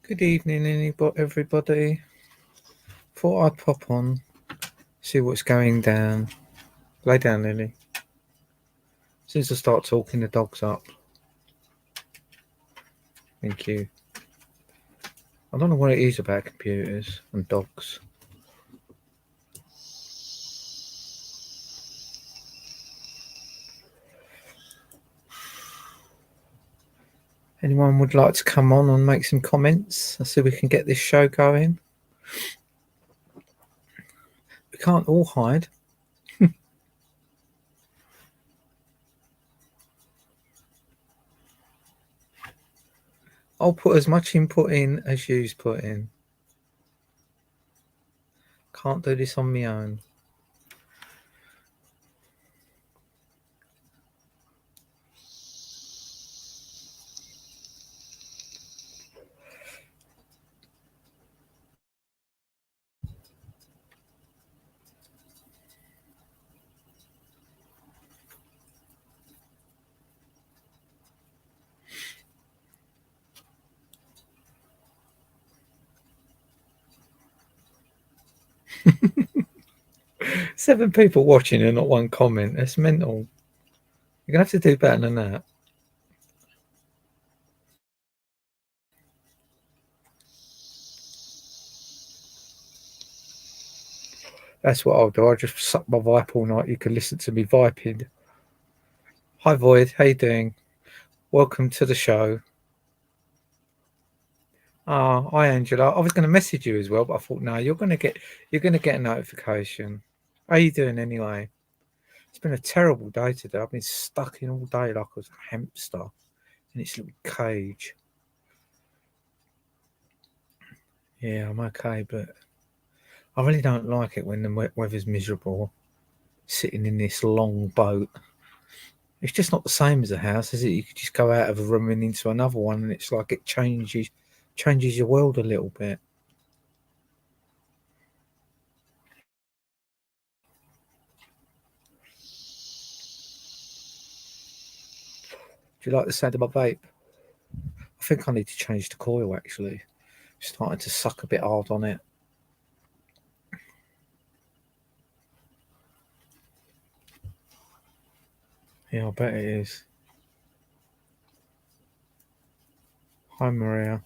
Good evening, everybody. Thought I'd pop on, see what's going down. Lay down, Lily. As soon as I start talking, the dog's up. Thank you. I don't know what it is about computers and dogs. Anyone would like to come on and make some comments? I see we can get this show going. We can't all hide. I'll put as much input in as you's put in. Can't do this on my own. Seven people watching and not one comment. That's mental. You're going to have to do better than that. That's what I'll do. I'll just suck my vibe all night. You can listen to me viping. Hi, Void. How you doing? Welcome to the show. Hi, Angela. I was going to message you as well, but I thought, no, you're going to get a notification. How you doing anyway? It's been a terrible day today. I've been stuck in all day like I was a hamster in its little cage. Yeah, I'm okay, but I really don't like it when the weather's miserable. Sitting in this long boat. It's just not the same as a house, is it? You could just go out of a room and into another one, and it's like it changes your world a little bit. Do you like the sound of my vape? I think I need to change the coil actually. Starting to suck a bit hard on it. Yeah, I bet it is. Hi, Maria.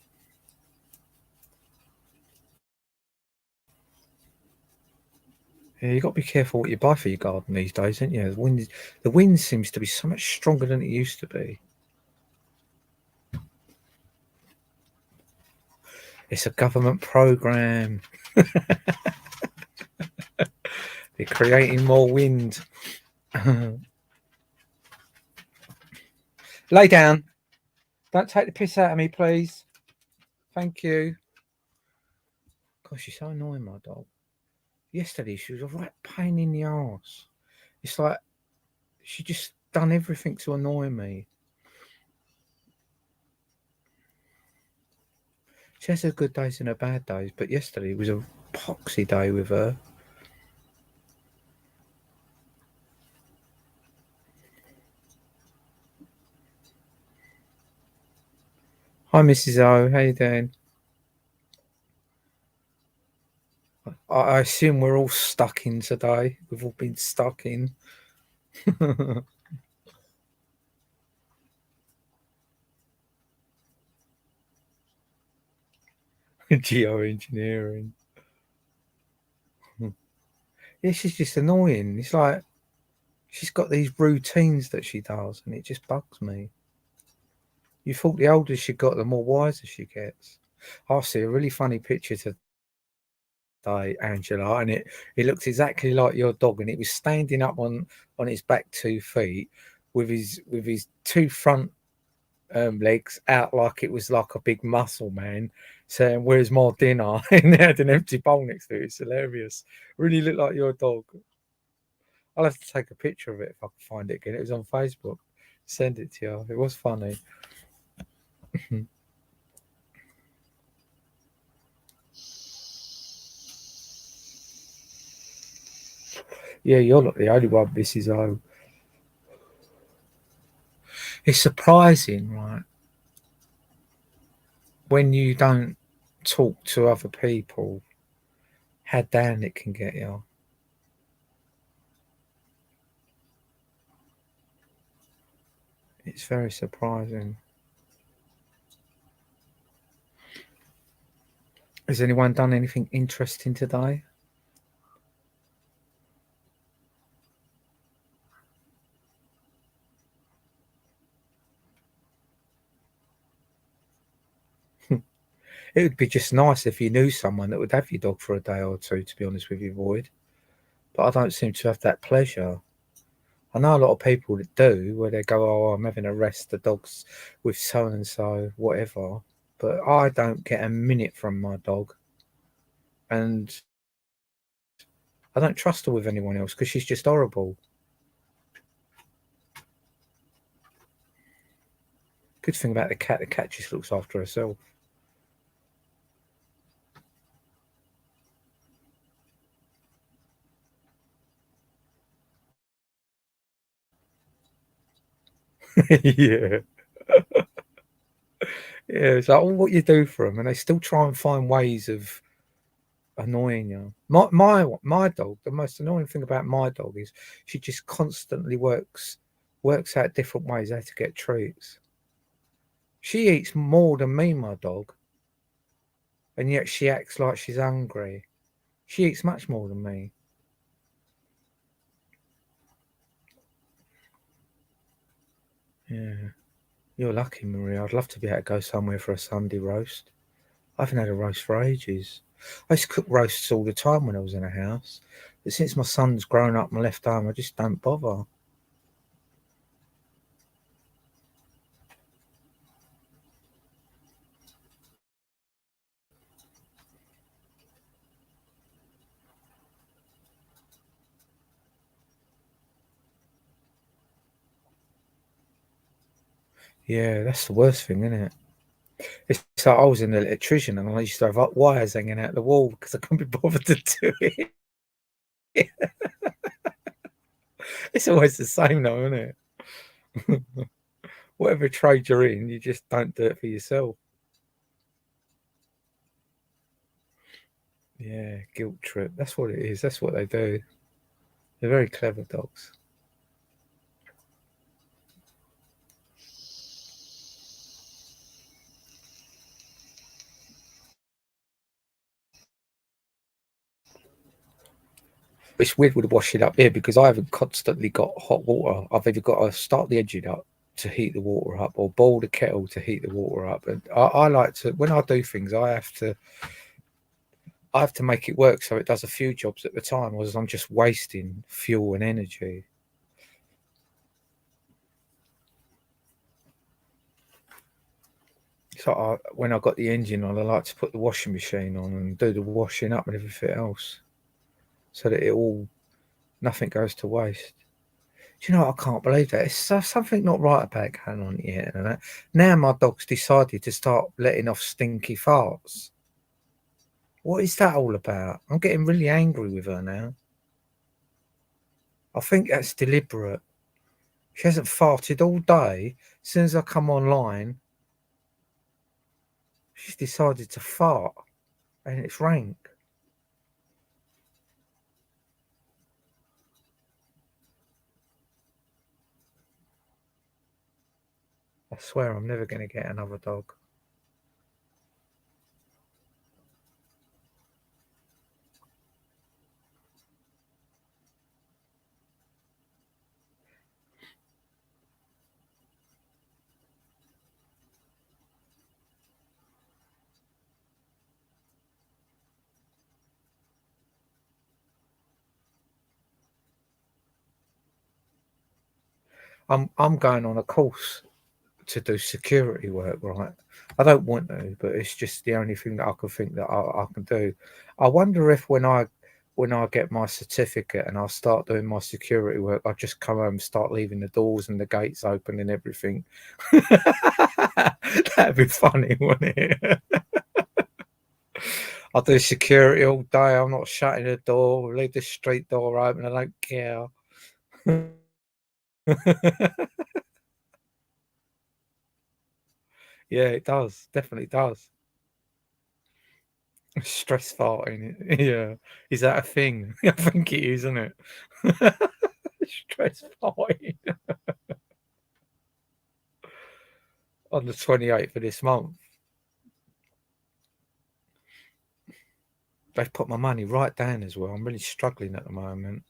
Yeah, you got to be careful what you buy for your garden these days, don't you? The wind seems to be so much stronger than it used to be. It's a government program. They're creating more wind. Lay down. Don't take the piss out of me, please. Thank you. Gosh, she's so annoying, my dog. Yesterday, she was a right pain in the arse. It's like she just done everything to annoy me. She has her good days and her bad days, but yesterday was a poxy day with her. Hi, Mrs. O. How you doing? I assume we're all stuck in today. We've all been stuck in. Geoengineering. Yeah, she's just annoying. It's like she's got these routines that she does, and it just bugs me. You thought the older she got, the more wiser she gets. I see a really funny picture today, Angela, and it looks exactly like your dog, and it was standing up on its back 2 feet with his two front legs out like it was like a big muscle man saying, "Where's my dinner?" and they had an empty bowl next to it. It's hilarious. Really looked like your dog. I'll have to take a picture of it if I can find it again. It was on Facebook. Send it to you. It was funny. Yeah, you're not the only one, Mrs. O. It's surprising, right? When you don't talk to other people, how down it can get you. It's very surprising. Has anyone done anything interesting today? It would be just nice if you knew someone that would have your dog for a day or two, to be honest with you, Void. But I don't seem to have that pleasure. I know a lot of people that do, where they go, "Oh, I'm having a rest, the dog's with so and so, whatever." But I don't get a minute from my dog. And I don't trust her with anyone else because she's just horrible. Good thing about the cat just looks after herself. Yeah. Yeah, it's like all what you do for them, and they still try and find ways of annoying you. My dog, the most annoying thing about my dog is she just constantly works out different ways how to get treats. She eats more than me, my dog, and yet she acts like she's hungry. She eats much more than me. Yeah, you're lucky, Maria. I'd love to be able to go somewhere for a Sunday roast. I haven't had a roast for ages. I used to cook roasts all the time when I was in a house, but since my son's grown up and left home, I just don't bother. Yeah, that's the worst thing, isn't it? It's like I was an electrician and I used to have wires hanging out the wall because I couldn't be bothered to do it. It's always the same though, isn't it? Whatever trade you're in, you just don't do it for yourself. Yeah, guilt trip. That's what it is. That's what they do. They're very clever dogs. It's weird with the washing up here because I haven't constantly got hot water. I've either got to start the engine up to heat the water up or boil the kettle to heat the water up. And I like to, when I do things, I have to make it work so it does a few jobs at the time, or I'm just wasting fuel and energy. So when I got the engine on, I like to put the washing machine on and do the washing up and everything else, so that nothing goes to waste. Do you know what? I can't believe that. It's something not right about going on here. And that. Now my dog's decided to start letting off stinky farts. What is that all about? I'm getting really angry with her now. I think that's deliberate. She hasn't farted all day. As soon as I come online, she's decided to fart, and it's rank. I swear I'm never going to get another dog. I'm going on a course to do security work, right? I don't want to, but it's just the only thing that I can think that I can do. I wonder if when I get my certificate and I start doing my security work, I just come home and start leaving the doors and the gates open and everything. That'd be funny, wouldn't it? I'll do security all day. I'm not shutting the door. Leave the street door open. I don't care. Yeah, it does. Definitely does. Stress farting. Yeah. Is that a thing? I think it is, isn't it? Stress farting. On the 28th of this month. They've put my money right down as well. I'm really struggling at the moment.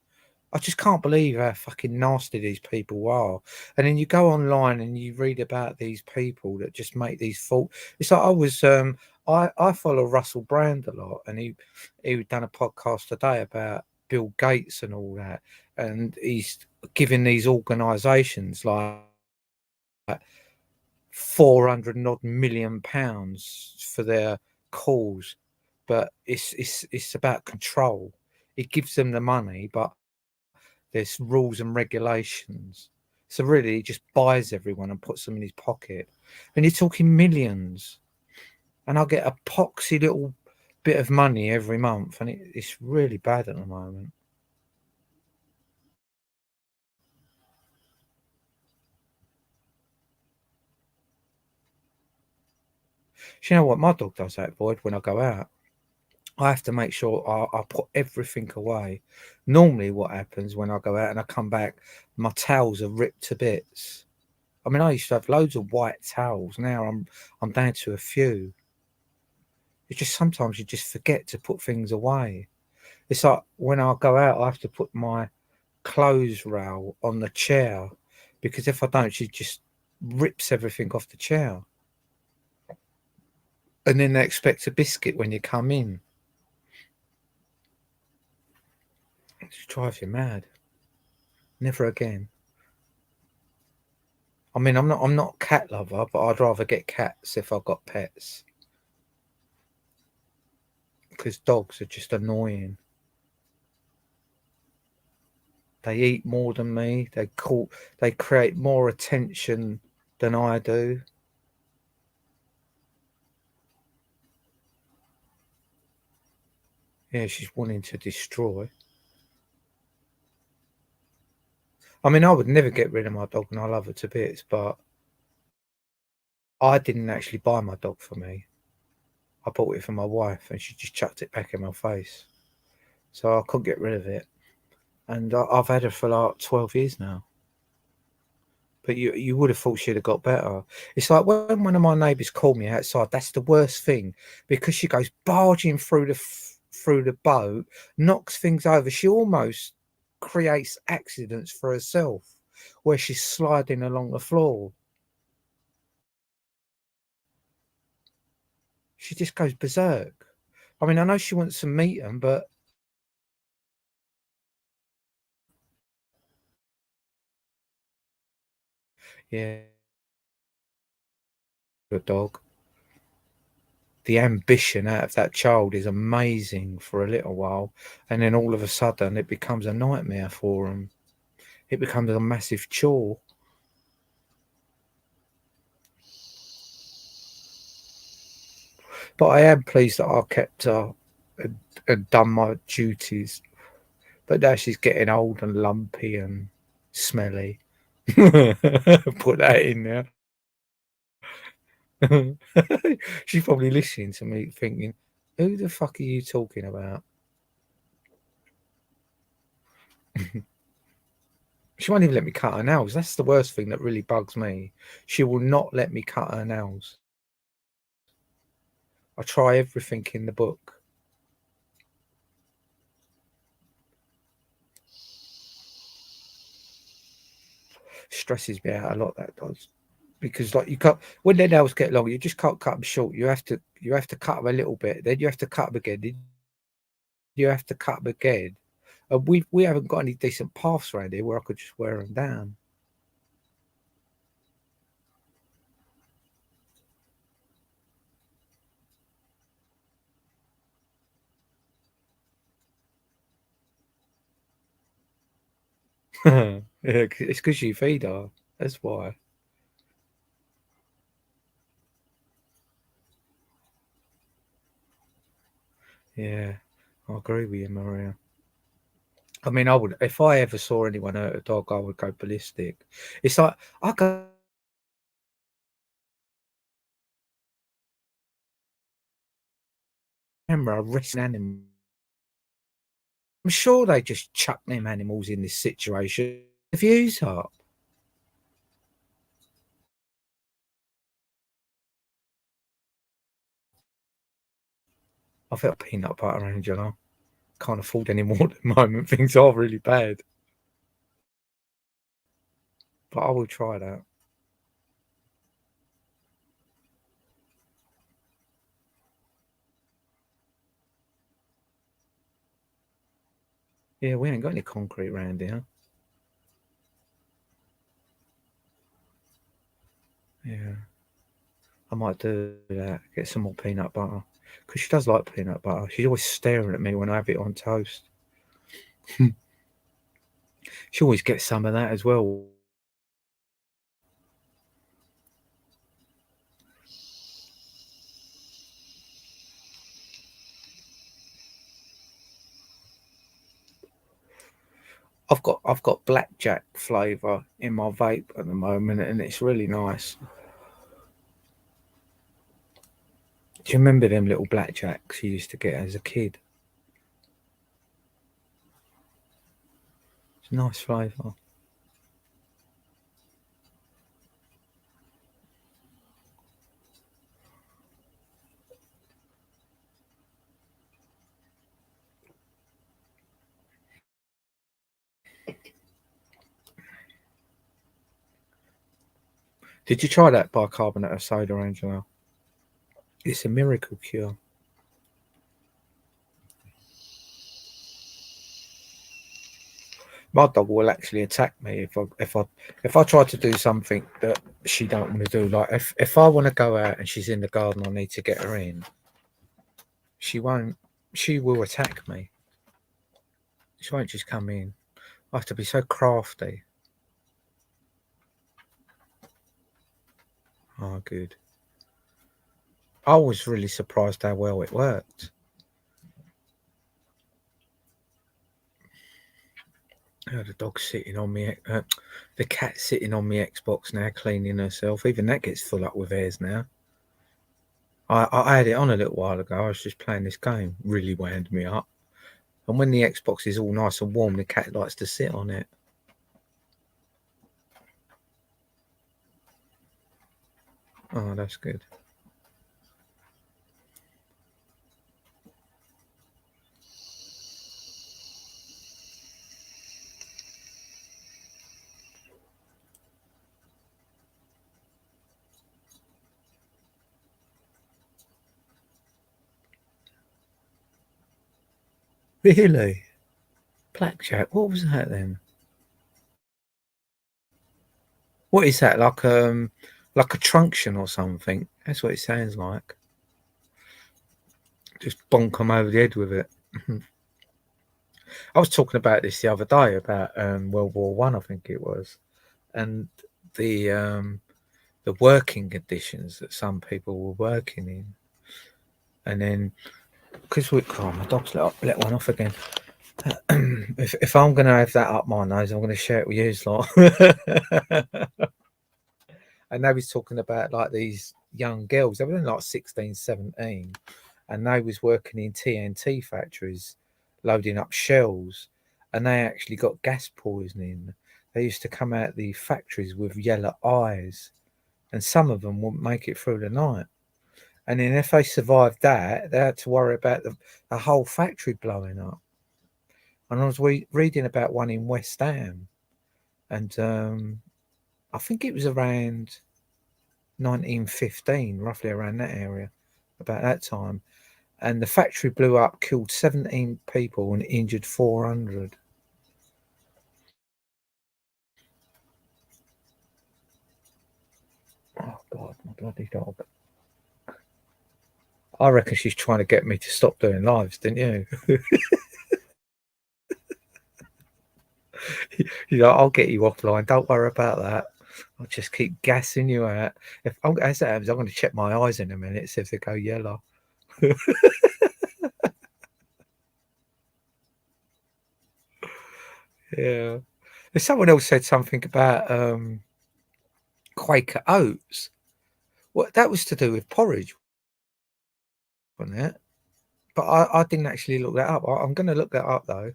I just can't believe how fucking nasty these people are. And then you go online and you read about these people that just make these fault. It's like I follow Russell Brand a lot, and he done a podcast today about Bill Gates and all that, and he's giving these organisations like 400 and odd million pounds for their cause, but it's about control. He gives them the money, but there's rules and regulations. So really, he just buys everyone and puts them in his pocket. And you're talking millions. And I get a poxy little bit of money every month, and it's really bad at the moment. Do you know what my dog does that, Void, when I go out? I have to make sure I put everything away. Normally, what happens when I go out and I come back, my towels are ripped to bits. I mean, I used to have loads of white towels. Now I'm down to a few. It's just sometimes you just forget to put things away. It's like when I go out, I have to put my clothes rail on the chair, because if I don't, she just rips everything off the chair. And then they expect a biscuit when you come in. It just drives you mad. Never again. I mean, I'm not a cat lover, but I'd rather get cats if I've got pets, because dogs are just annoying. They eat more than me. They create more attention than I do. Yeah, she's wanting to destroy. I mean, I would never get rid of my dog, and I love her to bits, but I didn't actually buy my dog for me. I bought it for my wife, and she just chucked it back in my face. So I couldn't get rid of it. And I've had her for like 12 years now. But you would have thought she'd have got better. It's like when one of my neighbours called me outside, that's the worst thing, because she goes barging through the boat, knocks things over. She almost creates accidents for herself where she's sliding along the floor. She just goes berserk. I mean, I know she wants to meet them, but yeah, a dog. The ambition out of that child is amazing for a little while, and then all of a sudden it becomes a nightmare for them. It becomes a massive chore. But I am pleased that I kept her and done my duties. But now she's getting old and lumpy and smelly. Put that in there. She's probably listening to me thinking, who the fuck are you talking about? She won't even let me cut her nails. That's the worst thing that really bugs me. She will not let me cut her nails. I try everything in the book. Stresses me out a lot, that does. Because like you can't, when their nails get long, you just can't cut them short. You have to cut them a little bit. Then you have to cut them again. Then you have to cut them again. And we haven't got any decent paths around here where I could just wear them down. Yeah, it's because you feed her. That's why. Yeah, I agree with you, Maria. I mean, I would, if I ever saw anyone hurt a dog, I would go ballistic. It's like I go camera arresting animals. I'm sure they just chuck them animals in this situation. The views up. I felt peanut butter, Angela. Can't afford any more at the moment. Things are really bad. But I will try that. Yeah, we ain't got any concrete around here. Yeah. I might do that. Get some more peanut butter. Because she does like peanut butter. She's always staring at me when I have it on toast. She always gets some of that as well. I've got blackjack flavour in my vape at the moment, and it's really nice. Do you remember them little blackjacks you used to get as a kid? It's a nice flavour. Did you try that bicarbonate of soda, Angela? It's a miracle cure. My dog will actually attack me if I try to do something that she don't want to do. Like if I want to go out and she's in the garden, I need to get her in. She won't. She will attack me. She won't just come in. I have to be so crafty. Oh, good. I was really surprised how well it worked. Oh, the dog's sitting on me. The cat's sitting on me Xbox now, cleaning herself. Even that gets full up with hairs now. I had it on a little while ago. I was just playing this game. Really wound me up. And when the Xbox is all nice and warm, the cat likes to sit on it. Oh, that's good. Really? Blackjack? What was that then? What is that? Like a truncheon or something? That's what it sounds like. Just bonk them over the head with it. I was talking about this the other day about World War One, I think it was, and the working conditions that some people were working in, and then because my dog's let one off again. If I'm going to have that up my nose, I'm going to share it with you, lot. And they was talking about like these young girls. They were only like 16, 17, and they was working in TNT factories, loading up shells, and they actually got gas poisoning. They used to come out the factories with yellow eyes, and some of them wouldn't make it through the night. And then if they survived that, they had to worry about the whole factory blowing up. And I was reading about one in West Ham, and I think it was around 1915, roughly around that area, about that time. And the factory blew up, killed 17 people, and injured 400. Oh, God, my bloody dog. I reckon she's trying to get me to stop doing lives, didn't you? You know, I'll get you offline. Don't worry about that. I'll just keep gassing you out. As that happens, I'm going to check my eyes in a minute, see if they go yellow. Yeah. Someone else said something about Quaker oats. What that was to do with porridge, wasn't it? But I didn't actually look that up. I'm going to look that up though.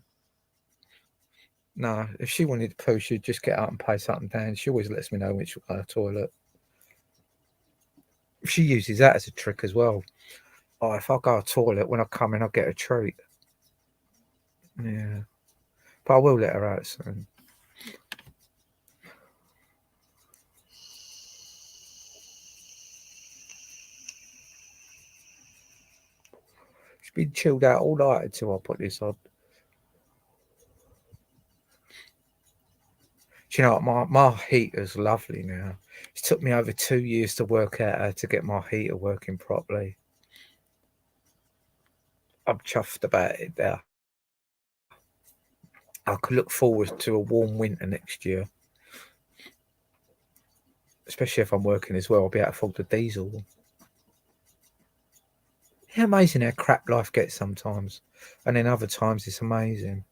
No, if she wanted to poo, she'd just get up and pace up and down. She always lets me know when she'll go to the toilet. She uses that as a trick as well. Oh, if I go to the toilet, when I come in, I'll get a treat. Yeah. But I will let her out soon. She's been chilled out all night until I put this on. Do you know what? My heater's lovely now. It took me over 2 years to work out how to get my heater working properly. I'm chuffed about it now. I could look forward to a warm winter next year. Especially if I'm working as well, I'll be able to afford the diesel. Yeah, amazing how crap life gets sometimes. And then other times it's amazing.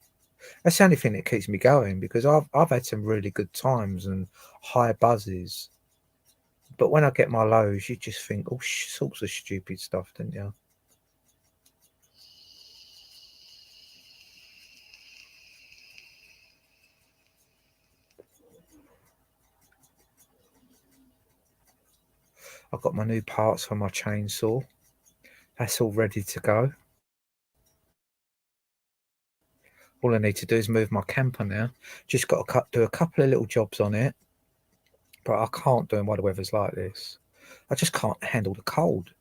That's the only thing that keeps me going because I've had some really good times and high buzzes. But when I get my lows, you just think all sorts of stupid stuff, don't you? I've got my new parts for my chainsaw. That's all ready to go. All I need to do is move my camper now. Just got to do a couple of little jobs on it. But I can't do them while the weather's like this. I just can't handle the cold.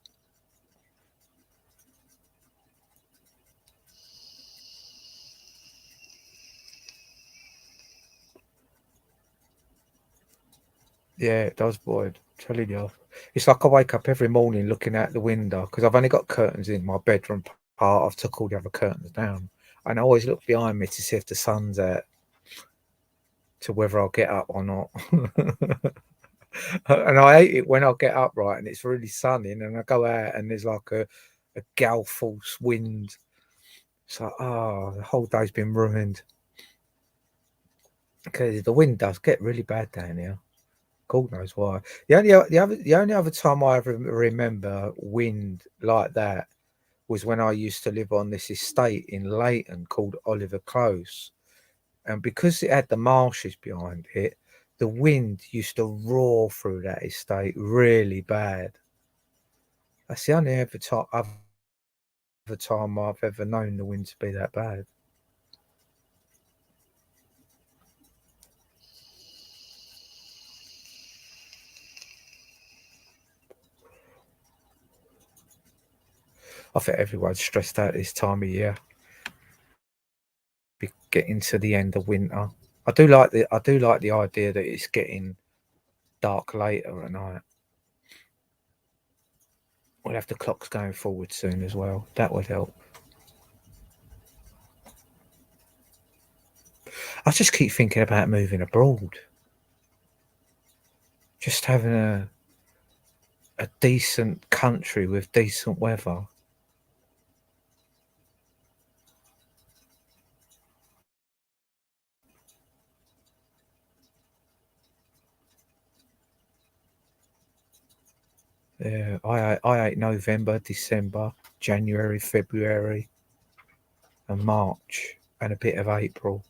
Yeah, it does, boy. I'm telling you. It's like I wake up every morning looking out the window because I've only got curtains in my bedroom part. I've took all the other curtains down. And I always look behind me to see if the sun's out, to whether I'll get up or not. And I hate it when I get up right and it's really sunny and I go out and there's like a gale force wind. It's like, oh, the whole day's been ruined. Because the wind does get really bad down here. God knows why. The only other time I ever remember wind like that was when I used to live on this estate in Leighton called Oliver Close. And because it had the marshes behind it, the wind used to roar through that estate really bad. That's the only other time I've ever known the wind to be that bad. I think everyone's stressed out this time of year. Be getting to the end of winter. I do like the idea that it's getting dark later at night. We'll have the clocks going forward soon as well. That would help. I just keep thinking about moving abroad. Just having a decent country with decent weather. Yeah, I hate November, December, January, February, and March, and a bit of April.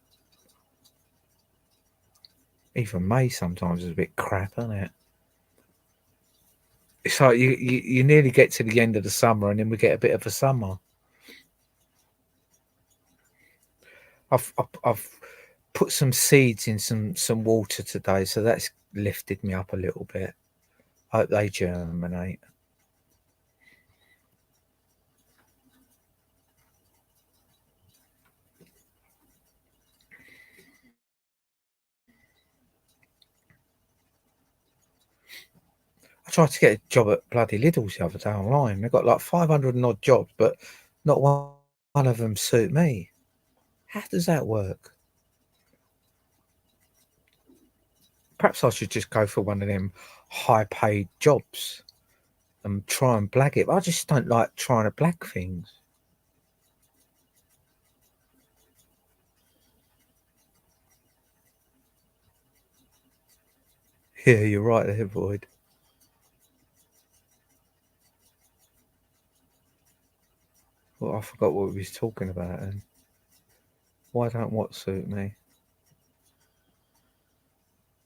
Even May sometimes is a bit crap, isn't it? It's like you nearly get to the end of the summer, and then we get a bit of a summer. I've put some seeds in some water today, so that's lifted me up a little bit. I hope they germinate. I tried to get a job at bloody Lidl's the other day online. They've got like 500 and odd jobs, but not one of them suit me. How does that work? Perhaps I should just go for one of them high paid jobs and try and blag it. But I just don't like trying to blag things. Yeah, you're right there, Void. Well, I forgot what we was talking about. And why don't what suit me?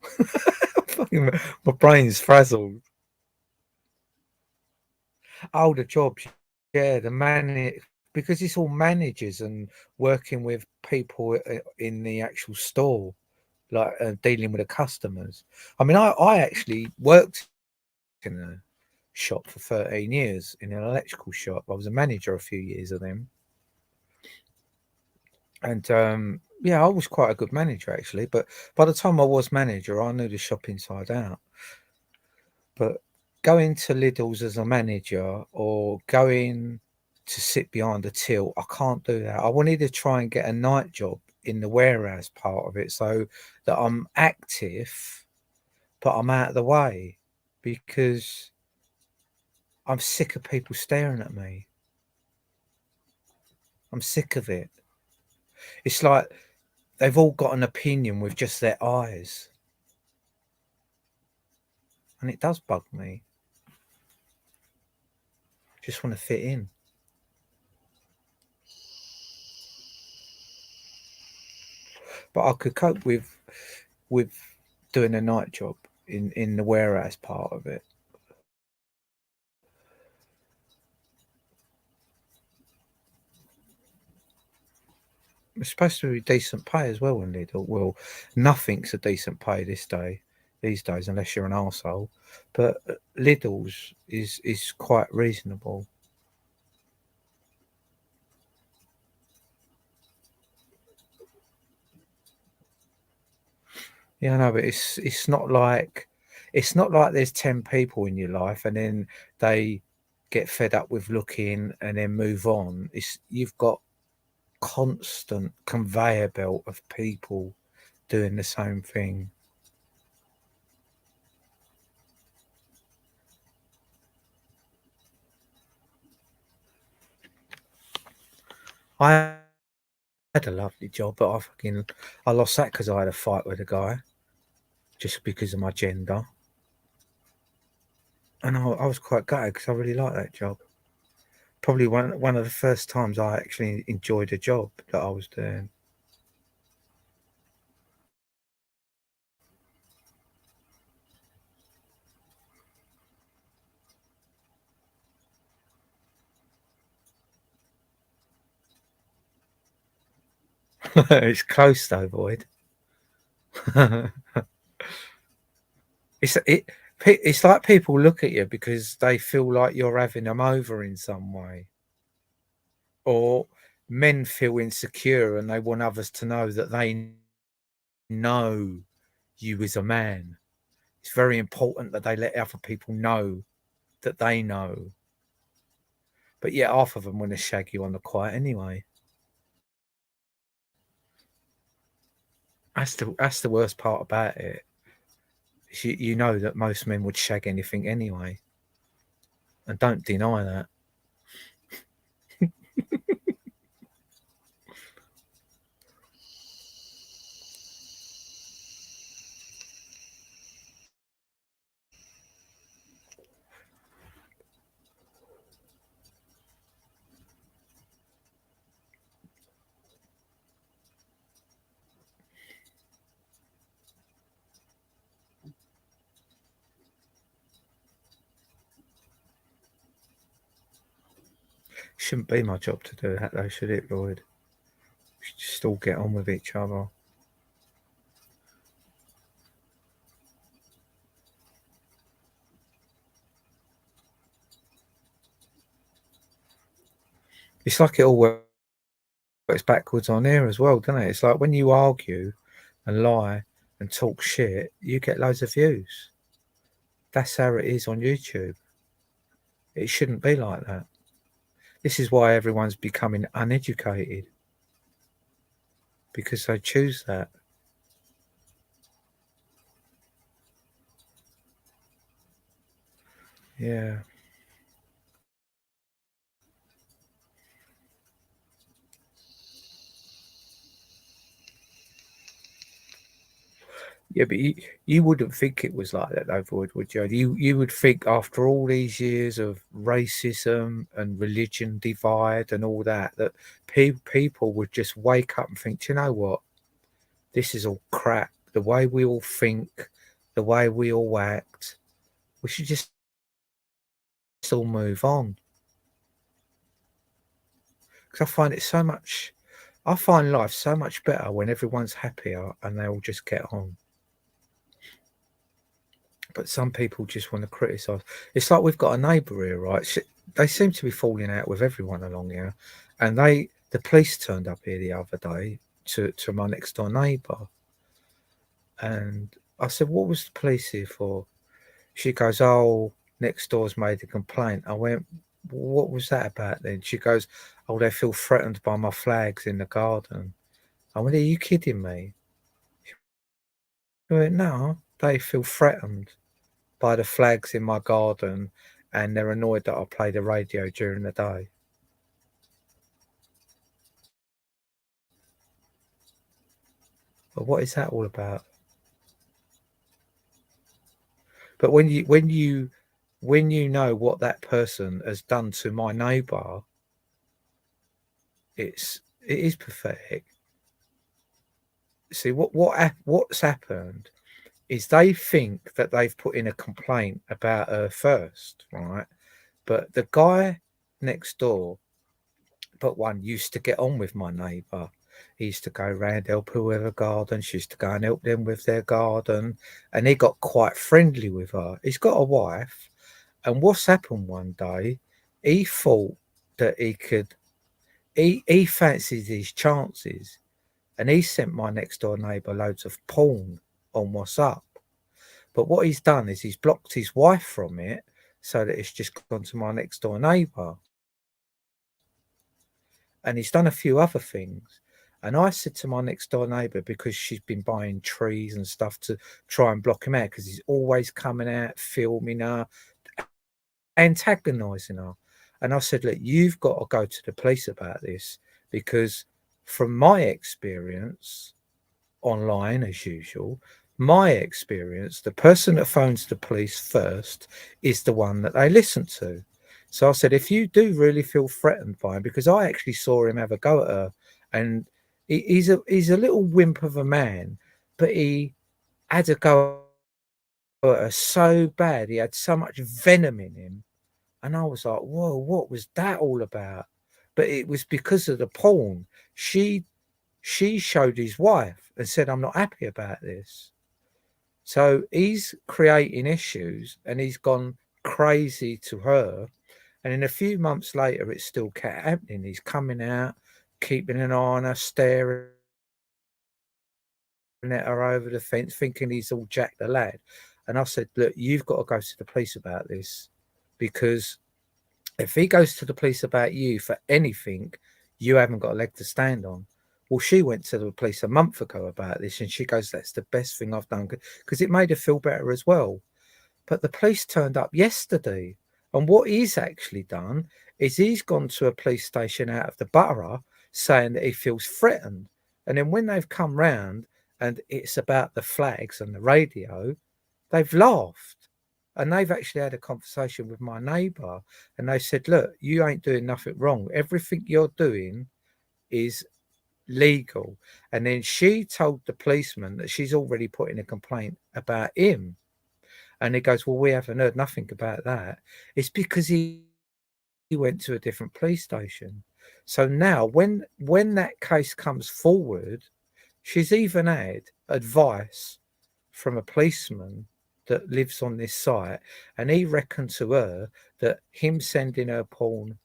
Fucking, my brain's frazzled. Oh, the jobs, yeah, because it's all managers and working with people in the actual store, like dealing with the customers. I mean, I actually worked in a shop for 13 years in an electrical shop. I was a manager a few years of them, and yeah, I was quite a good manager actually. But by the time I was manager, I knew the shop inside out. But going to Lidl's as a manager or going to sit behind a till, I can't do that. I wanted to try and get a night job in the warehouse part of it so that I'm active, but I'm out of the way because I'm sick of people staring at me. I'm sick of it. It's like they've all got an opinion with just their eyes. And it does bug me. Just want to fit in. But I could cope with doing a night job in the warehouse part of it. It's supposed to be decent pay as well in Lidl. Well, nothing's a decent pay these days, unless you're an arsehole. But Lidl's is quite reasonable. Yeah, I know, but it's not like there's 10 people in your life and then they get fed up with looking and then move on. It's you've got constant conveyor belt of people doing the same thing. I had a lovely job, but I lost that because I had a fight with a guy just because of my gender, and I was quite gutted because I really liked that job. Probably one of the first times I actually enjoyed a job that I was doing. It's close though, Void. it's it. It's like people look at you because they feel like you're having them over in some way, or men feel insecure and they want others to know that they know you as a man. It's very important that they let other people know that they know. But yeah, half of them want to shag you on the quiet anyway. That's the worst part about it. You know that most men would shag anything anyway, and don't deny that. Shouldn't be my job to do that though, should it, Lloyd? We should just all get on with each other. It's like it all works backwards on here as well, doesn't it? It's like when you argue and lie and talk shit, you get loads of views. That's how it is on YouTube. It shouldn't be like that. This is why everyone's becoming uneducated because they choose that. Yeah. Yeah, but you wouldn't think it was like that, though, would you? You would think after all these years of racism and religion divide and all that, that people would just wake up and think, "Do you know what? This is all crap. The way we all think, the way we all act, we should just all move on." Because I find it so much. I find life so much better when everyone's happier and they all just get on. But some people just want to criticise. It's like we've got a neighbour here, right? They seem to be falling out with everyone along here, and the police turned up here the other day to my next door neighbour, and I said, "What was the police here for?" She goes, "Oh, next door's made a complaint." I went, "What was that about then?" She goes, "Oh, they feel threatened by my flags in the garden." I went, "Are you kidding me?" She went, "No, they feel threatened by the flags in my garden, and they're annoyed that I play the radio during the day." But what is that all about? But when you know what that person has done to my neighbour, it is pathetic. See what's happened is they think that they've put in a complaint about her first, right? But the guy next door, but one used to get on with my neighbour. He used to go round help whoever garden. She used to go and help them with their garden, and he got quite friendly with her. He's got a wife, and what's happened one day? He thought that he could. He fancied his chances, and he sent my next door neighbour loads of porn on WhatsApp. But what he's done is he's blocked his wife from it, so that it's just gone to my next door neighbour. And he's done a few other things. And I said to my next door neighbour, because she's been buying trees and stuff to try and block him out, because he's always coming out, filming her, antagonising her. And I said, "Look, you've got to go to the police about this, because from my experience, online as usual, my experience, the person that phones the police first is the one that they listen to." So I said, "If you do really feel threatened by him," because I actually saw him have a go at her, and he's a little wimp of a man, but he had a go at her so bad, he had so much venom in him, and I was like, "Whoa, what was that all about?" But it was because of the porn. She showed his wife and said, "I'm not happy about this." So he's creating issues and he's gone crazy to her. And in a few months later, it's still kept happening. He's coming out, keeping an eye on her, staring at her over the fence, thinking he's all Jack the Lad. And I said, "Look, you've got to go to the police about this, because if he goes to the police about you for anything, you haven't got a leg to stand on." Well, she went to the police a month ago about this, and she goes, "That's the best thing I've done," because it made her feel better as well. But the police turned up yesterday, and what he's actually done is he's gone to a police station out of the borough saying that he feels threatened. And then when they've come round and it's about the flags and the radio, they've laughed. And they've actually had a conversation with my neighbour, and they said, "Look, you ain't doing nothing wrong. Everything you're doing is legal." And then she told the policeman that she's already put in a complaint about him. And he goes, "Well, we haven't heard nothing about that." It's because he went to a different police station. So now when that case comes forward, she's even had advice from a policeman that lives on this site, and he reckoned to her that him sending her porn,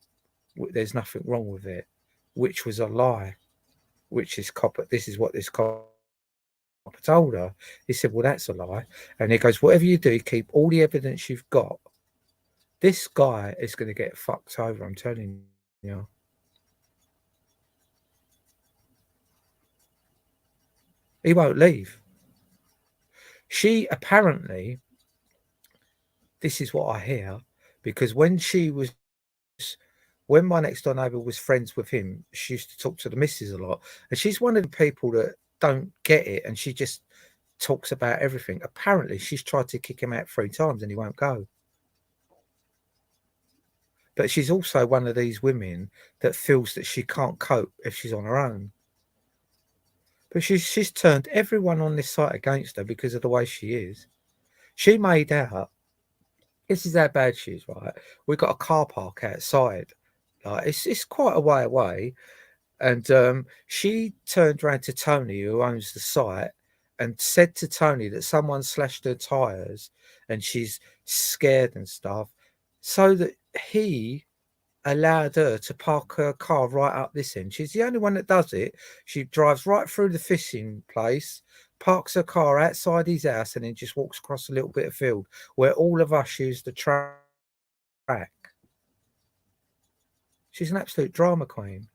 there's nothing wrong with it, which was a lie, which is copper. This is what this copper told her. He said, "Well, that's a lie." And he goes, "Whatever you do, keep all the evidence you've got. This guy is going to get fucked over, I'm telling you." He won't leave. She apparently, this is what I hear, because when my next door neighbour was friends with him, she used to talk to the missus a lot. And she's one of the people that don't get it, and she just talks about everything. Apparently, she's tried to kick him out 3 times and he won't go. But she's also one of these women that feels that she can't cope if she's on her own. But she's turned everyone on this site against her because of the way she is. She made out, this is how bad she is, right? We've got a car park outside. Like, it's quite a way away. And she turned around to Tony, who owns the site, and said to Tony that someone slashed her tyres and she's scared and stuff, so that he allowed her to park her car right up this end. She's the only one that does it. She drives right through the fishing place, parks her car outside his house, and then just walks across a little bit of field where all of us use the track. She's an absolute drama queen.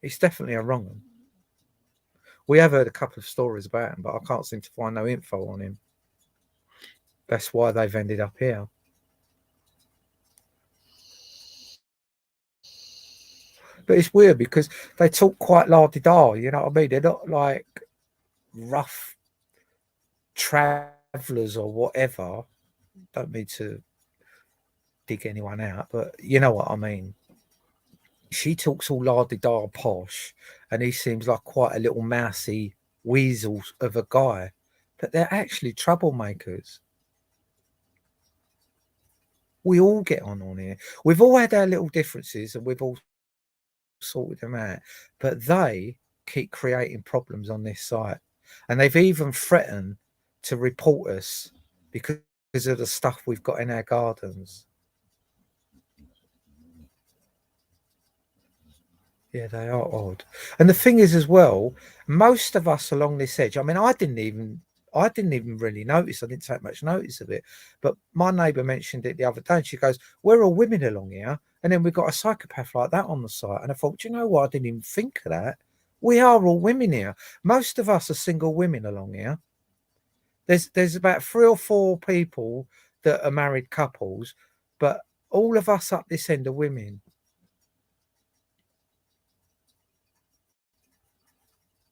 It's definitely a wrong one. We have heard a couple of stories about him, but I can't seem to find no info on him. That's why they've ended up here. But it's weird because they talk quite la-di-da, you know what I mean? They're not like rough travelers or whatever. Don't mean to dig anyone out, but you know what I mean. She talks all la-di-da posh, and he seems like quite a little mousy weasel of a guy. But they're actually troublemakers. We all get on here. We've all had our little differences and we've all sorted them out. But they keep creating problems on this site. And they've even threatened to report us because of the stuff we've got in our gardens. Yeah, they are odd. And the thing is as well, most of us along this edge, I mean, I didn't even really notice. I didn't take much notice of it. But my neighbour mentioned it the other day and she goes, we're all women along here. And then we've got a psychopath like that on the site. And I thought, you know what? I didn't even think of that. We are all women here. Most of us are single women along here. There's about 3 or 4 people that are married couples, but all of us up this end are women.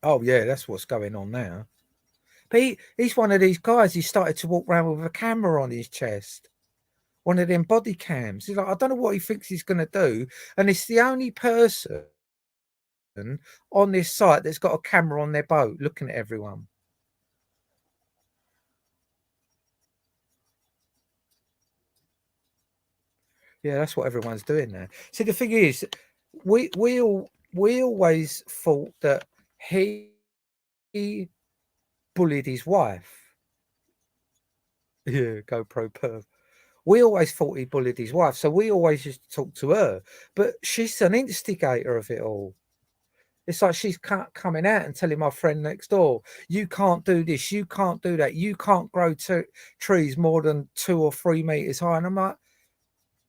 Oh yeah, that's what's going on now. But he's one of these guys. He started to walk around with a camera on his chest, one of them body cams. He's like, I don't know what he thinks he's going to do, and it's the only person on this site that's got a camera on their boat looking at everyone. Yeah, that's what everyone's doing now. See, the thing is, we always thought that he bullied his wife. Yeah, GoPro perv. We always thought he bullied his wife, so we always used to talk to her. But she's an instigator of it all. It's like she's coming out and telling my friend next door, you can't do this, you can't do that, you can't grow trees more than 2 or 3 meters high. And I'm like,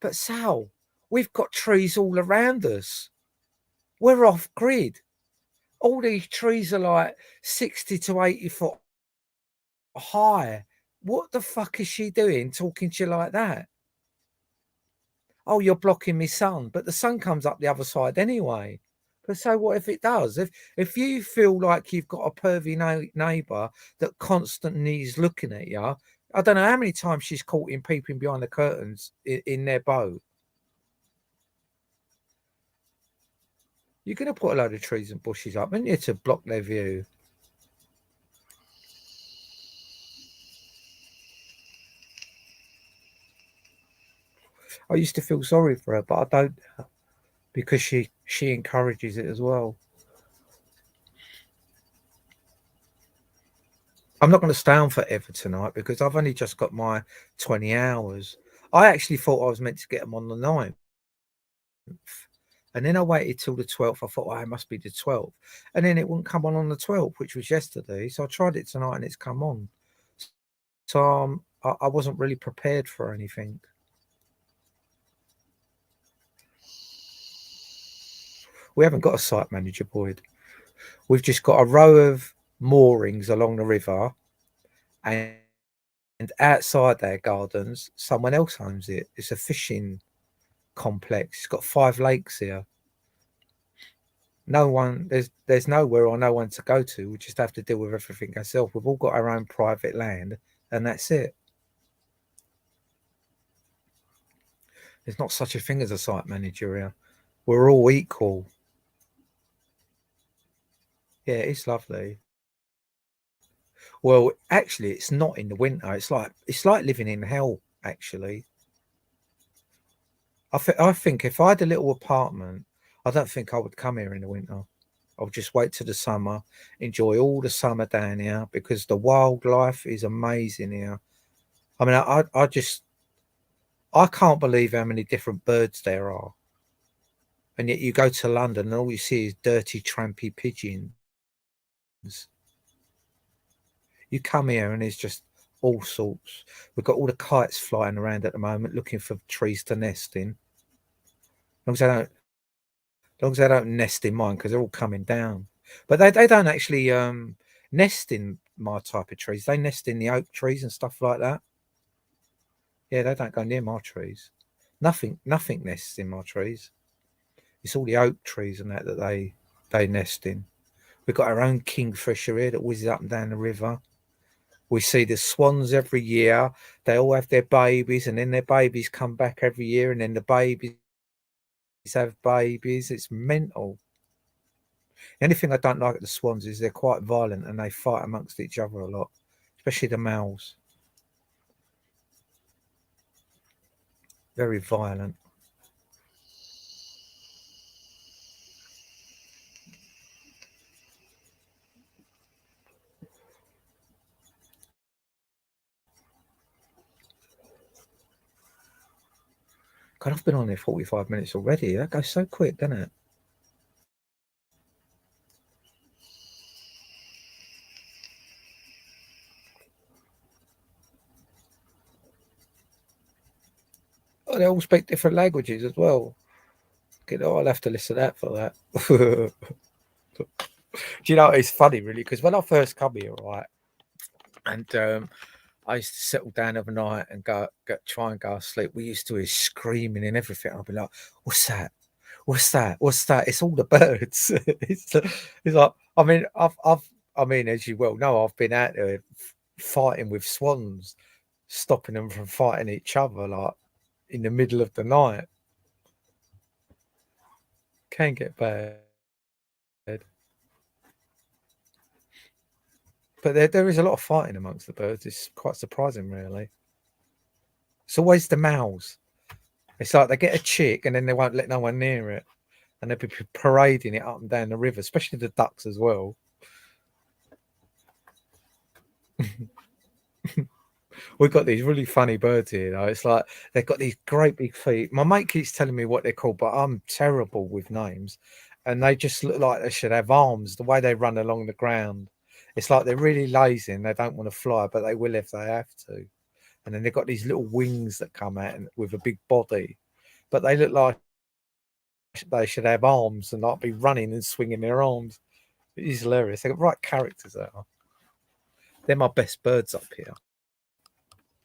but Sal, we've got trees all around us. We're off grid. All these trees are like 60 to 80 foot high. What the fuck is she doing talking to you like that? Oh, you're blocking my sun, but the sun comes up the other side anyway. But so what if it does? If you feel like you've got a pervy neighbour that constantly is looking at you, I don't know how many times she's caught him peeping behind the curtains in their boat. You're going to put a load of trees and bushes up, aren't you, to block their view? I used to feel sorry for her, but I don't, because she encourages it as well. I'm not going to stay on forever tonight because I've only just got my 20 hours. I actually thought I was meant to get them on the 9th. And then I waited till the 12th. I thought, oh, it must be the 12th. And then it wouldn't come on the 12th, which was yesterday. So I tried it tonight and it's come on. So I wasn't really prepared for anything. We haven't got a site manager, Boyd. We've just got a row of moorings along the river, and outside their gardens, someone else owns it. It's a fishing complex. It's got 5 lakes here. No one, there's nowhere or no one to go to. We just have to deal with everything ourselves. We've all got our own private land, and that's it. There's not such a thing as a site manager here. We're all equal. Yeah, it's lovely. Well, actually, it's not in the winter. It's like living in hell. Actually, I think if I had a little apartment, I don't think I would come here in the winter. I'll just wait till the summer, enjoy all the summer down here because the wildlife is amazing here. I mean, I can't believe how many different birds there are. And yet you go to London and all you see is dirty, trampy pigeons. You come here and there's just all sorts. We've got all the kites flying around at the moment looking for trees to nest in. As long as they don't nest in mine because they're all coming down. But they don't actually nest in my type of trees. They nest in the oak trees and stuff like that. Yeah, they don't go near my trees. Nothing nests in my trees. It's all the oak trees and that they nest in. We've got our own kingfisher here that whizzes up and down the river. We see the swans every year. They all have their babies, and then their babies come back every year, and then the babies have babies. It's mental. The only thing I don't like at the swans is they're quite violent and they fight amongst each other a lot, especially the males. Very violent. God, I've been on there 45 minutes already. That goes so quick, doesn't it? Oh, they all speak different languages as well. I'll have to listen to that for that. Do you know, it's funny, really, because when I first come here, right, and I used to settle down overnight and try and go to sleep. We used to hear screaming and everything. I'd be like, "What's that? What's that? What's that?" It's all the birds. it's like, I mean, as you well know, I've been out there fighting with swans, stopping them from fighting each other, like in the middle of the night. Can get bad. But there is a lot of fighting amongst the birds. It's quite surprising, really. It's always the males. It's like they get a chick and then they won't let no one near it. And they'll be parading it up and down the river, especially the ducks as well. We've got these really funny birds here, though. It's like they've got these great big feet. My mate keeps telling me what they're called, but I'm terrible with names. And they just look like they should have arms, the way they run along the ground. It's like they're really lazy and they don't want to fly, but they will if they have to. And then they've got these little wings that come out with a big body, but they look like they should have arms and not be running and swinging their arms. It is hilarious. They've got right characters there. They're my best birds up here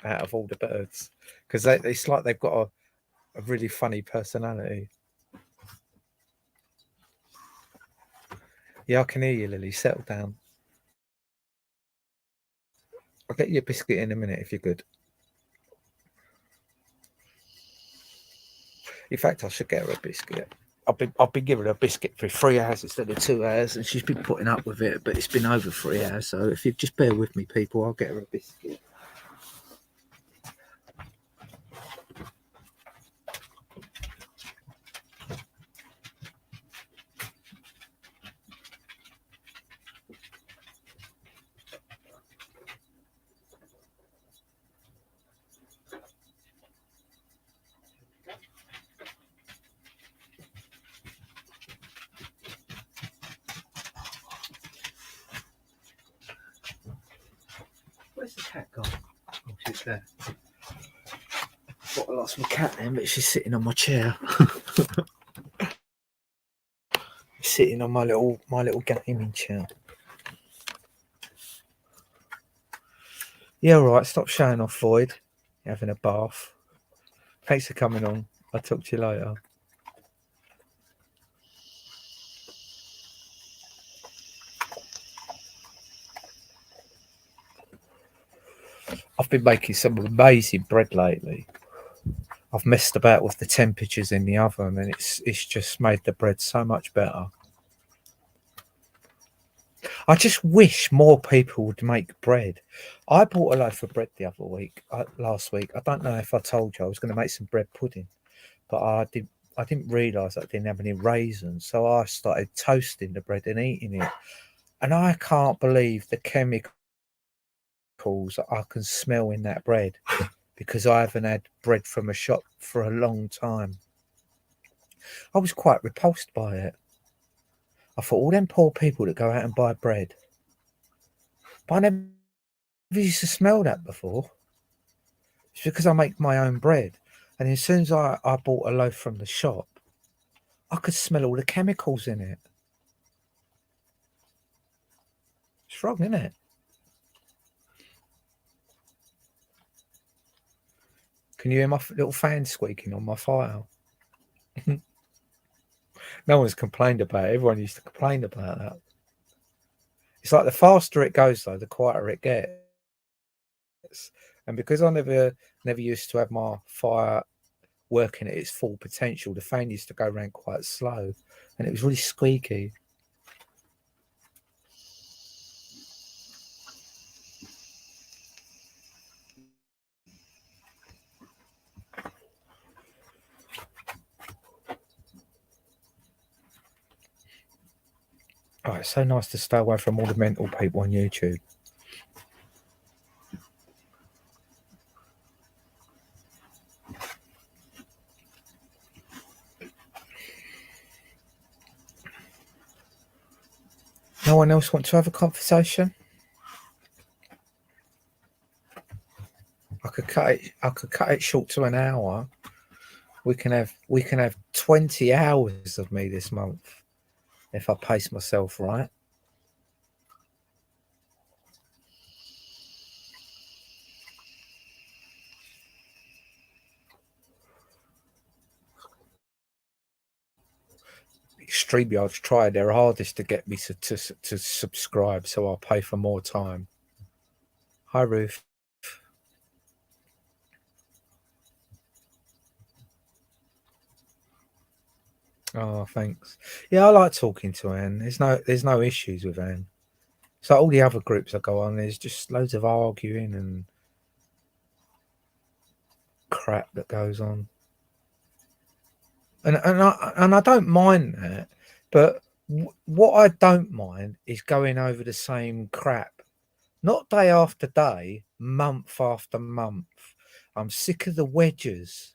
out of all the birds because it's like they've got a really funny personality. Yeah, I can hear you, Lily. Settle down. I'll get you a biscuit in a minute if you're good. In fact, I should get her a biscuit. I've been giving her a biscuit for 3 hours instead of 2 hours, and she's been putting up with it. But it's been over 3 hours, so if you just bear with me, people, I'll get her a biscuit. Where's the cat gone? Oh, she's there. Thought I lost my cat then, but she's sitting on my chair. Sitting on my little gaming chair. Yeah, all right. Stop showing off, Void. You're having a bath. Thanks for coming on. I'll talk to you later. I've been making some amazing bread lately. I've messed about with the temperatures in the oven, and it's just made the bread so much better. I just wish more people would make bread. I bought a loaf of bread the other week, last week. I don't know if I told you I was going to make some bread pudding, but I didn't realise I didn't have any raisins, so I started toasting the bread and eating it. And I can't believe the chemicals that I can smell in that bread because I haven't had bread from a shop for a long time. I was quite repulsed by it. I thought, all them poor people that go out and buy bread. But I never used to smell that before. It's because I make my own bread. And as soon as I bought a loaf from the shop, I could smell all the chemicals in it. It's wrong, isn't it? Can you hear my little fan squeaking on my file? No one's complained about it. Everyone used to complain about that. It's like the faster it goes, though, the quieter it gets. And because I never used to have my fire working at its full potential, the fan used to go around quite slow, and it was really squeaky. Oh, it's so nice to stay away from all the mental people on YouTube. No one else wants to have a conversation? I could cut it short to an hour. We can have 20 hours of me this month if I pace myself right. StreamYard's tried their hardest to get me to subscribe, so I'll pay for more time. Hi, Ruth. Oh, thanks. Yeah, I like talking to Anne. There's no issues with Anne. So all the other groups I go on, there's just loads of arguing and crap that goes on. And I don't mind that, but what I don't mind is going over the same crap, not day after day, month after month. I'm sick of the Wedgers.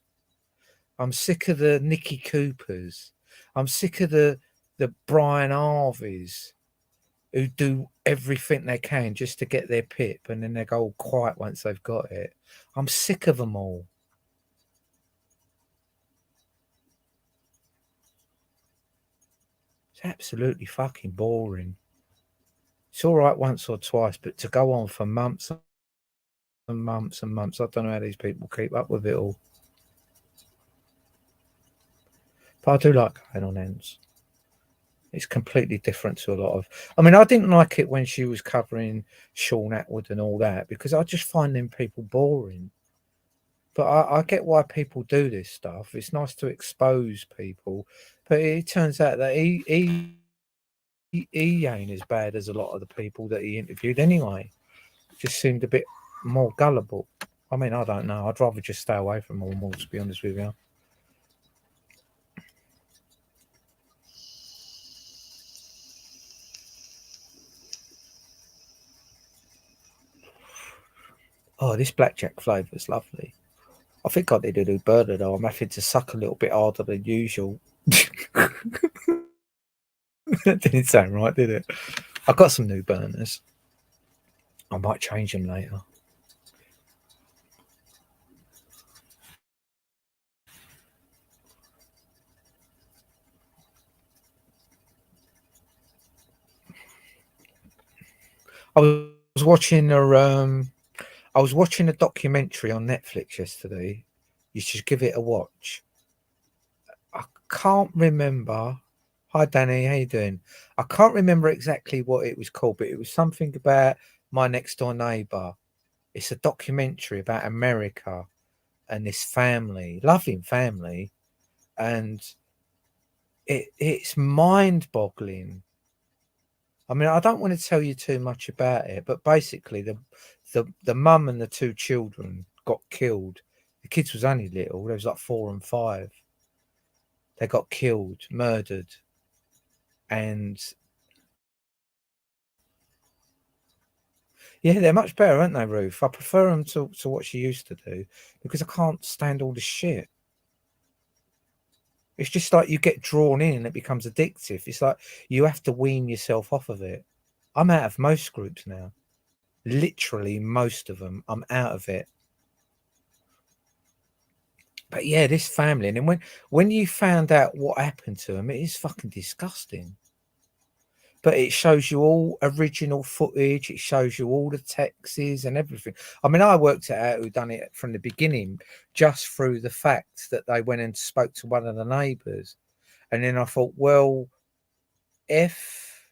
I'm sick of the Nicky Coopers. I'm sick of the Brian Harveys who do everything they can just to get their pip, and then they go all quiet once they've got it. I'm sick of them all. It's absolutely fucking boring. It's all right once or twice, but to go on for months and months and months, I don't know how these people keep up with it all. But I do like going on ends. It's completely different to a lot of. I mean, I didn't like it when she was covering Sean Atwood and all that because I just find them people boring. But I get why people do this stuff. It's nice to expose people, but it turns out that he ain't as bad as a lot of the people that he interviewed anyway. Just seemed a bit more gullible. I mean, I don't know. I'd rather just stay away from them all, to be honest with you. Oh, this blackjack flavour is lovely. I think I need a new burner though. I'm having to suck a little bit harder than usual. That didn't sound right, did it? I've got some new burners. I might change them later. I was watching a documentary on Netflix yesterday. You should give it a watch. I can't remember. Hi Danny, how you doing? I can't remember exactly what it was called, but it was something about my next door neighbour. It's a documentary about America and this family, loving family, and it's mind-boggling. I mean, I don't want to tell you too much about it, but basically, the mum and the two children got killed. The kids was only little; they was like 4 and 5. They got killed, murdered, and yeah, they're much better, aren't they, Ruth? I prefer them to what she used to do because I can't stand all the shit. It's just like you get drawn in and it becomes addictive. It's like you have to wean yourself off of it. I'm out of most groups now. Literally most of them. I'm out of it. But yeah, this family, and then when you found out what happened to them, it is fucking disgusting. But it shows you all original footage. It shows you all the texts and everything. I mean, I worked it out who done it from the beginning, just through the fact that they went and spoke to one of the neighbours, and then I thought, well, if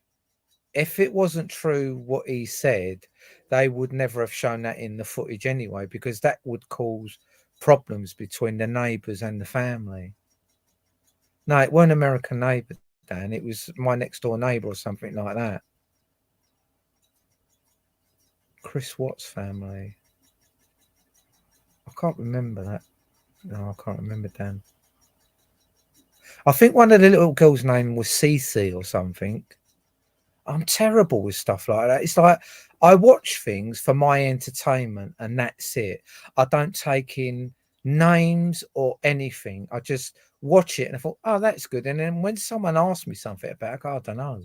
it wasn't true what he said, they would never have shown that in the footage anyway, because that would cause problems between the neighbours and the family. No, it weren't American Neighbour, Dan. It was my next door neighbour or something like that. Chris Watts family. I can't remember that. No, I can't remember, Dan. I think one of the little girls' name was Cece or something. I'm terrible with stuff like that. It's like I watch things for my entertainment and that's it. I don't take in names or anything. I just watch it and I thought, oh, that's good. And then when someone asks me something about it, I go, I don't know.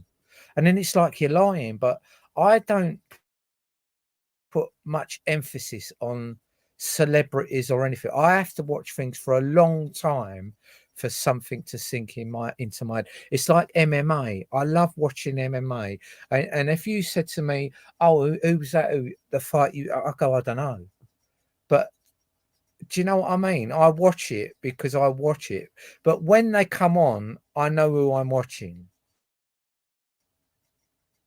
And then it's like you're lying. But I don't put much emphasis on celebrities or anything. I have to watch things for a long time for something to sink into my. It's like MMA. I love watching MMA, and if you said to me, "Oh, who's that? The fight?" I go, I don't know. But do you know what I mean? I watch it because I watch it. But when they come on, I know who I'm watching.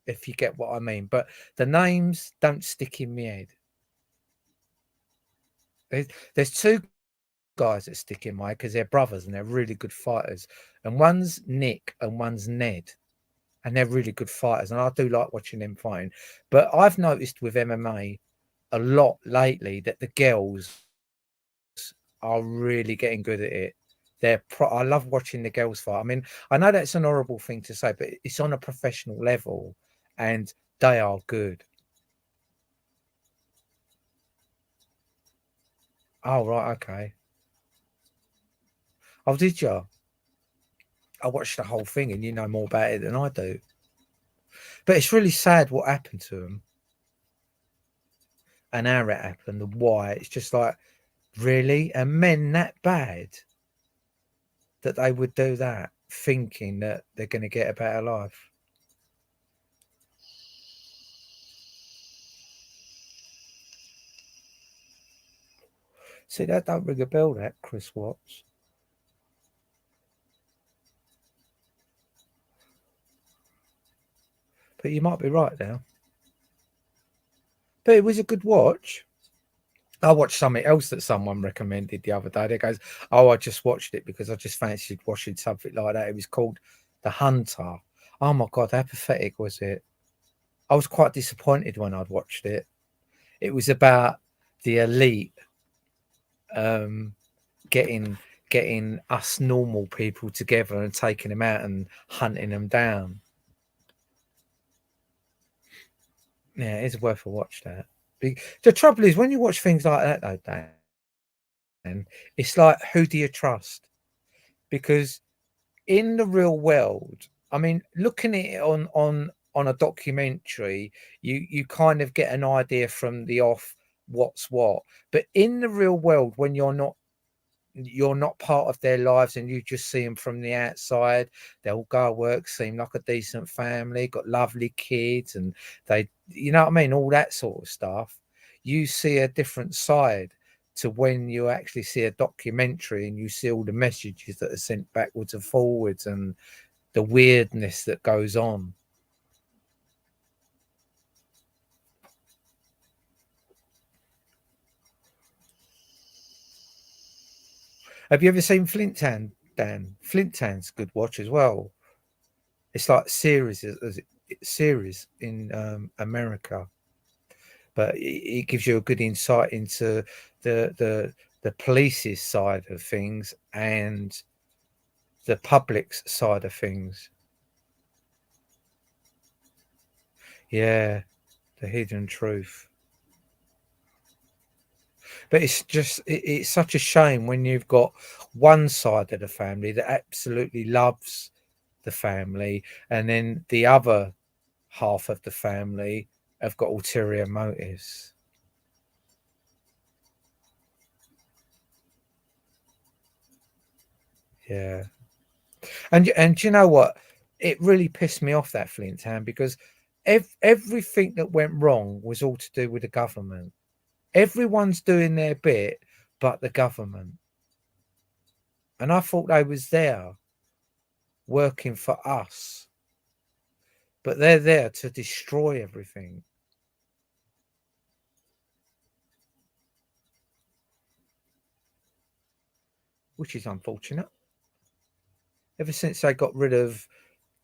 If you get what I mean. But the names don't stick in my head. There's two guys that stick in my head because they're brothers and they're really good fighters. And one's Nick and one's Ned. And they're really good fighters. And I do like watching them fighting. But I've noticed with MMA a lot lately that the girls are really getting good at it. I love watching the girls fight. I mean, I know that's an horrible thing to say, but it's on a professional level and they are good. Oh, right. Okay. Oh, did you? I watched the whole thing and you know more about it than I do. But it's really sad what happened to them and how it happened and why. It's just like, really? Are men that bad that they would do that, thinking that they're going to get a better life? See, that don't ring a bell, that, Chris Watts. But you might be right now. But it was a good watch. I watched something else that someone recommended the other day. They goes, "Oh, I just watched it because I just fancied watching something like that." It was called The Hunter. Oh my god, how pathetic was it? I was quite disappointed when I'd watched it. It was about the elite um, getting us normal people together and taking them out and hunting them down. Yeah, it's worth a watch. That the trouble is when you watch things like that, though, Dan, it's like, who do you trust? Because in the real world, I mean, looking at it on a documentary, you kind of get an idea from the off what's what. But in the real world, when you're not part of their lives and you just see them from the outside, they'll go to work, seem like a decent family, got lovely kids, and they, you know what I mean, all that sort of stuff. You see a different side to when you actually see a documentary and you see all the messages that are sent backwards and forwards and the weirdness that goes on. Have you ever seen Flint Town, Dan? Flint Town's good watch as well. It's like series in America, but it gives you a good insight into the police's side of things and the public's side of things. Yeah, the hidden truth. But it's such a shame when you've got one side of the family that absolutely loves the family, and then the other half of the family have got ulterior motives. Yeah. And you know what? It really pissed me off, that Flint Town, because everything that went wrong was all to do with the government. Everyone's doing their bit but the government. And I thought they was there working for us. But they're there to destroy everything. Which is unfortunate. Ever since they got rid of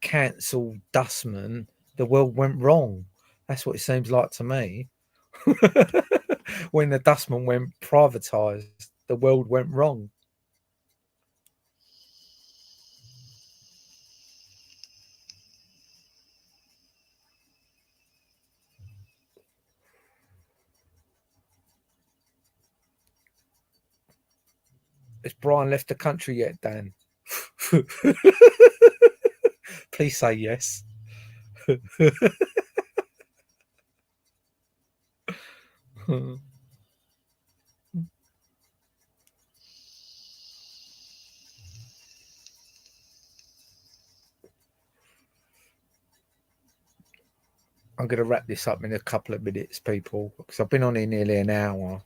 cancelled dustmen, the world went wrong. That's what it seems like to me. When the dustman went privatised, the world went wrong. Has Brian left the country yet, Dan? Please say yes. I'm going to wrap this up in a couple of minutes, people, because I've been on here nearly an hour.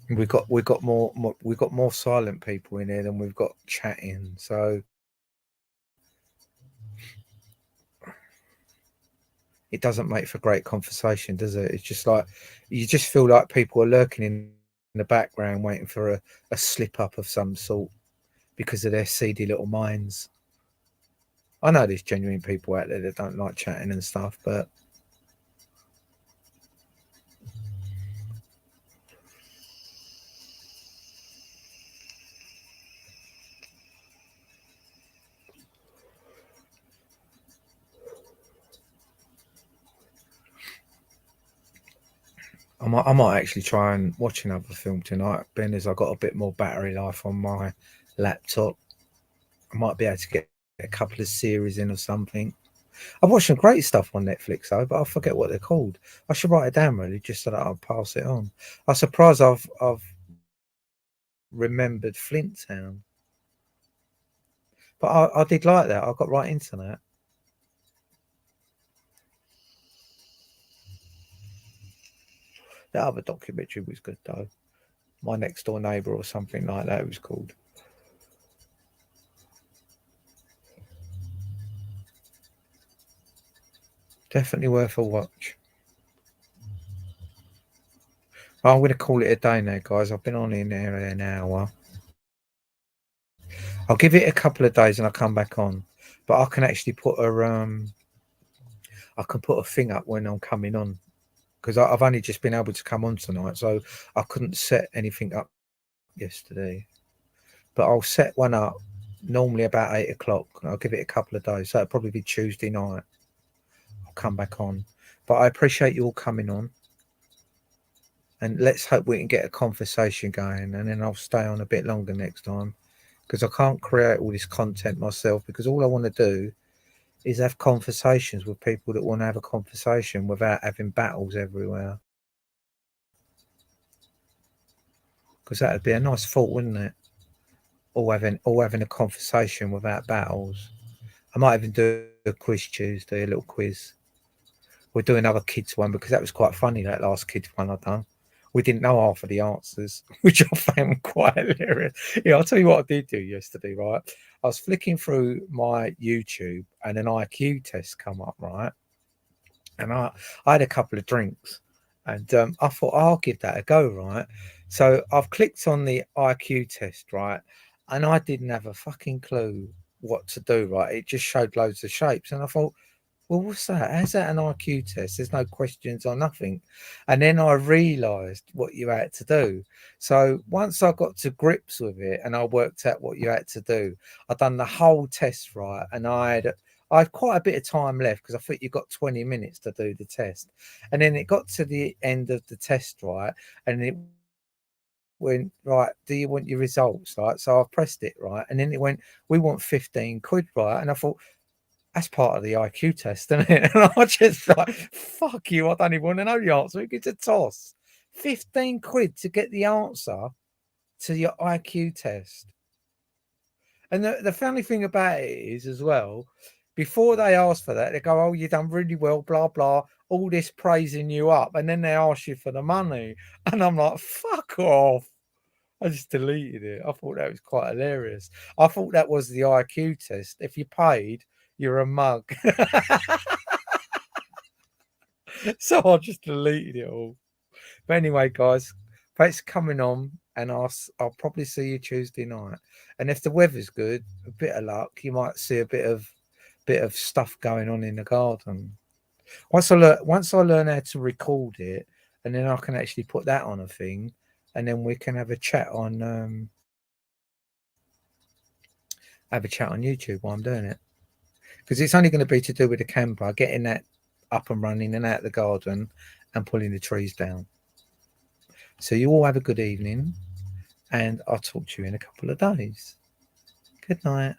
We got more silent people in here than we've got chatting. So it doesn't make for great conversation, does it? It's just like you just feel like people are lurking in the background, waiting for a slip up of some sort because of their seedy little minds. I know there's genuine people out there that don't like chatting and stuff, but I might actually try and watch another film tonight, Ben, as I got a bit more battery life on my laptop. I might be able to get a couple of series in or something. I've watched some great stuff on Netflix though, but I forget what they're called. I should write it down really, just so that I'll pass it on. I'm surprised I've remembered Flint Town, but I did like that. I got right into that. The other documentary was good though. My Next Door Neighbor or something like that it was called. Definitely worth a watch. I'm going to call it a day now, guys. I've been on in there an hour. I'll give it a couple of days and I'll come back on. But I can actually put I can put a thing up when I'm coming on, because I've only just been able to come on tonight, so I couldn't set anything up yesterday. But I'll set one up normally about 8 o'clock. I'll give it a couple of days, so it'll probably be Tuesday night. I'll come back on. But I appreciate you all coming on, and let's hope we can get a conversation going, and then I'll stay on a bit longer next time, because I can't create all this content myself, because all I want to do is have conversations with people that want to have a conversation without having battles everywhere. Because that would be a nice thought, wouldn't it? All having a conversation without battles. I might even do a quiz Tuesday, a little quiz. We'll do another kids one, because that was quite funny, that last kids one I done. We didn't know half of the answers, which I found quite hilarious. Yeah, I'll tell you what I did do yesterday, right? I was flicking through my YouTube and an IQ test come up, right? And I had a couple of drinks, and I thought, I'll give that a go, right? So I've clicked on the IQ test, right? And I didn't have a fucking clue what to do, right? It just showed loads of shapes. And I thought, well, what's that? How's that an IQ test? There's no questions or nothing. And then I realised what you had to do. So once I got to grips with it and I worked out what you had to do, I done the whole test, right? And I had quite a bit of time left because I think you got 20 minutes to do the test. And then it got to the end of the test, right? And it went, right, do you want your results? Right. So I pressed it, right. And then it went, we want 15 quid, right? And I thought, that's part of the IQ test, isn't it? And I just like, fuck you, I don't even want to know the answer. It's a toss. 15 quid to get the answer to your IQ test. And the funny thing about it is as well, before they ask for that, they go, oh, you've done really well, blah, blah, all this praising you up. And then they ask you for the money. And I'm like, fuck off. I just deleted it. I thought that was quite hilarious. I thought that was the IQ test. If you paid, you're a mug. So I just deleted it all. But anyway, guys, thanks for coming on, and I'll probably see you Tuesday night. And if the weather's good, a bit of luck, you might see a bit of stuff going on in the garden. Once I learn how to record it, and then I can actually put that on a thing, and then we can have a chat on YouTube while I'm doing it, because it's only going to be to do with the camper, getting that up and running and out the garden and pulling the trees down. So you all have a good evening, and I'll talk to you in a couple of days. Good night.